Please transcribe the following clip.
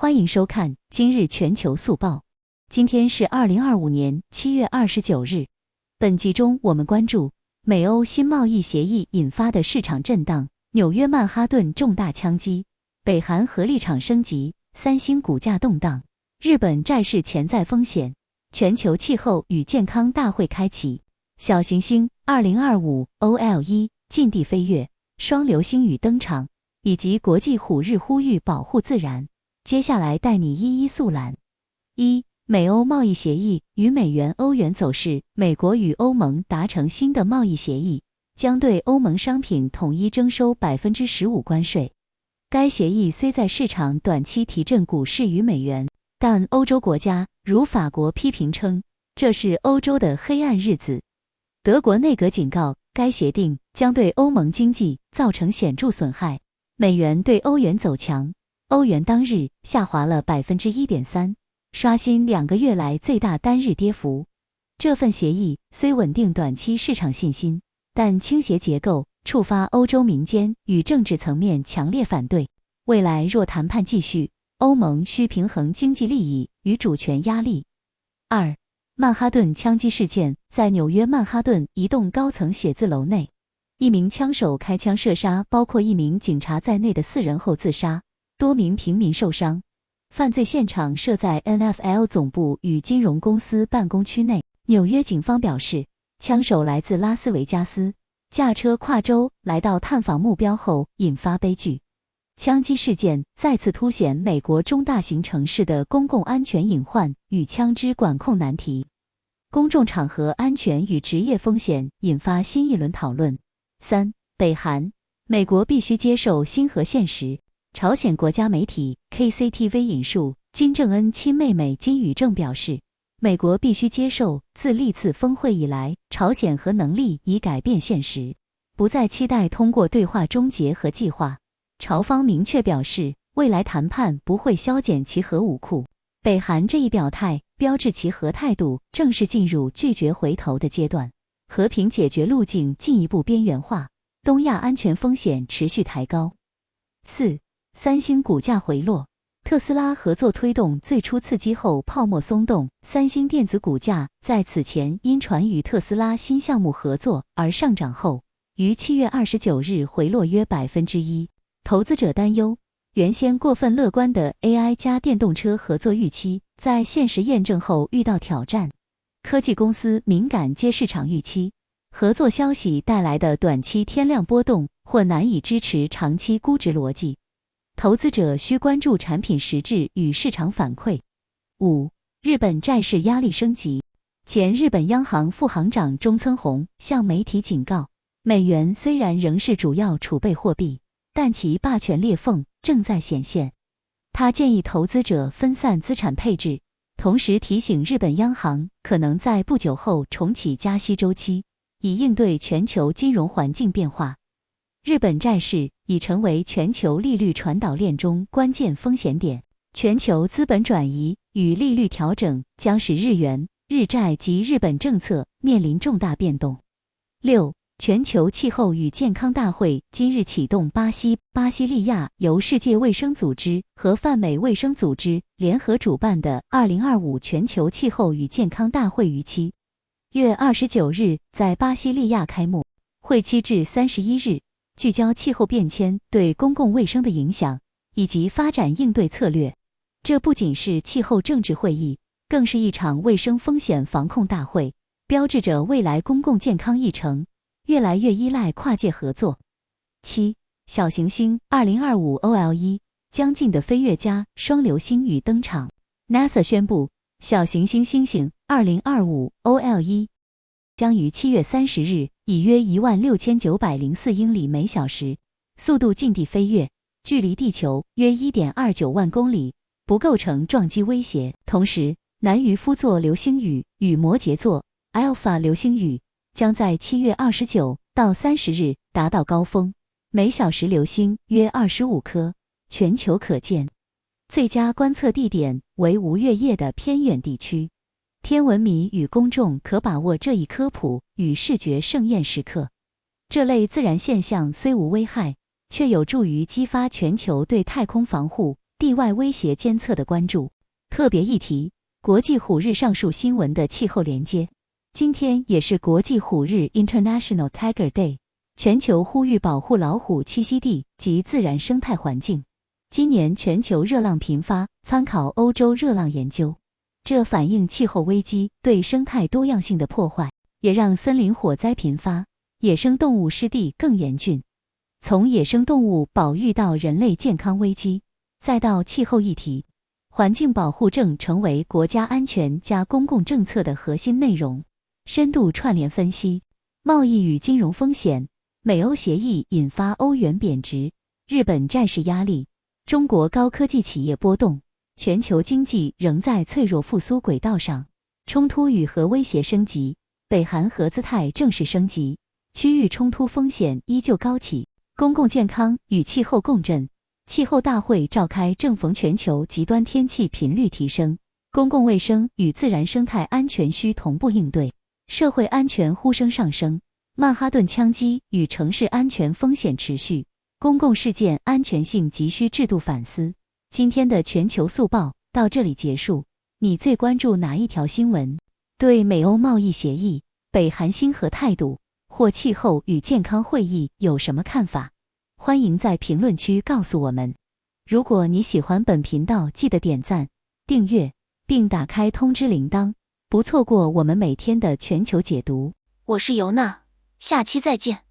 欢迎收看今日全球速报。今天是2025年7月29日。本集中我们关注美欧新贸易协议引发的市场震荡，纽约曼哈顿重大枪击，北韩核立场升级，三星股价动荡，日本债市潜在风险，全球气候与健康大会开启，小行星2025 OLE 近地飞跃，双流星雨登场，以及国际虎日呼吁保护自然。接下来带你一一速览。美欧贸易协议与美元欧元走势。美国与欧盟达成新的贸易协议，将对欧盟商品统一征收 15% 关税。该协议虽在市场短期提振股市与美元，但欧洲国家如法国批评称，这是欧洲的黑暗日子。德国内阁警告，该协定将对欧盟经济造成显著损害。美元对欧元走强，欧元当日下滑了 1.3%， 刷新2个月来最大单日跌幅。这份协议虽稳定短期市场信心，但倾斜结构触发欧洲民间与政治层面强烈反对。未来若谈判继续，欧盟需平衡经济利益与主权压力。曼哈顿枪击事件。在纽约曼哈顿一栋高层写字楼内，一名枪手开枪射杀包括一名警察在内的4人后自杀，多名平民受伤。犯罪现场设在 NFL 总部与金融公司办公区内。纽约警方表示，枪手来自拉斯维加斯，驾车跨州来到探访目标后引发悲剧。枪击事件再次凸显美国中大型城市的公共安全隐患与枪支管控难题。公众场合安全与职业风险引发新一轮讨论。北韩，美国必须接受新核现实。朝鲜国家媒体 KCTV 引述金正恩亲妹妹金宇正表示，美国必须接受自历次峰会以来，朝鲜核能力已改变现实，不再期待通过对话终结核计划。朝方明确表示，未来谈判不会削减其核武库。北韩这一表态标志其核态度正式进入拒绝回头的阶段，和平解决路径进一步边缘化，东亚安全风险持续抬高。三星股价回落。特斯拉合作推动最初刺激后泡沫松动，三星电子股价在此前因传与特斯拉新项目合作而上涨后，于7月29日回落约 1%。投资者担忧，原先过分乐观的 AI 加电动车合作预期在现实验证后遇到挑战。科技公司敏感接市场预期，合作消息带来的短期天量波动或难以支持长期估值逻辑。投资者需关注产品实质与市场反馈。日本债市压力升级。前日本央行副行长中村弘向媒体警告，美元虽然仍是主要储备货币，但其霸权裂缝正在显现。他建议投资者分散资产配置，同时提醒日本央行可能在不久后重启加息周期，以应对全球金融环境变化。日本债市已成为全球利率传导链中关键风险点，全球资本转移与利率调整将使日元、日债及日本政策面临重大变动。全球气候与健康大会今日启动巴西利亚由世界卫生组织和泛美卫生组织联合主办的2025全球气候与健康大会于7月29日在巴西利亚开幕，会期至31日，聚焦气候变迁对公共卫生的影响，以及发展应对策略。这不仅是气候政治会议，更是一场卫生风险防控大会，标志着未来公共健康议程越来越依赖跨界合作。小行星2025 OLE 将近的飞跃家双流星雨登场。NASA 宣布，小行星星星2025 OLE 将于7月30日以约16904英里每小时速度近地飞跃，距离地球约 1.29 万公里，不构成撞击威胁。同时，南渔夫座流星雨与摩羯座 Alpha 流星雨将在7月29到30日达到高峰，每小时流星约25颗，全球可见。最佳观测地点为无月夜的偏远地区。天文迷与公众可把握这一科普与视觉盛宴时刻。这类自然现象虽无危害，却有助于激发全球对太空防护地外威胁监测的关注。特别一提，国际虎日上述新闻的气候连接。今天也是国际虎日 International Tiger Day， 全球呼吁保护老虎栖息地及自然生态环境。今年全球热浪频发，参考欧洲热浪研究，这反映气候危机对生态多样性的破坏，也让森林火灾频发，野生动物失地更严峻。从野生动物保育到人类健康危机，再到气候议题，环境保护正成为国家安全加公共政策的核心内容。深度串联分析，贸易与金融风险，美欧协议引发欧元贬值，日本债市压力，中国高科技企业波动，全球经济仍在脆弱复苏轨道上，冲突与核威胁升级，北韩核姿态正式升级，区域冲突风险依旧高企，公共健康与气候共振，气候大会召开正逢全球极端天气频率提升，公共卫生与自然生态安全需同步应对，社会安全呼声上升，曼哈顿枪击与城市安全风险持续，公共事件安全性急需制度反思。今天的全球速报到这里结束，你最关注哪一条新闻？对美欧贸易协议、北韩新核态度或气候与健康会议有什么看法？欢迎在评论区告诉我们。如果你喜欢本频道，记得点赞、订阅，并打开通知铃铛，不错过我们每天的全球解读。我是尤娜，下期再见。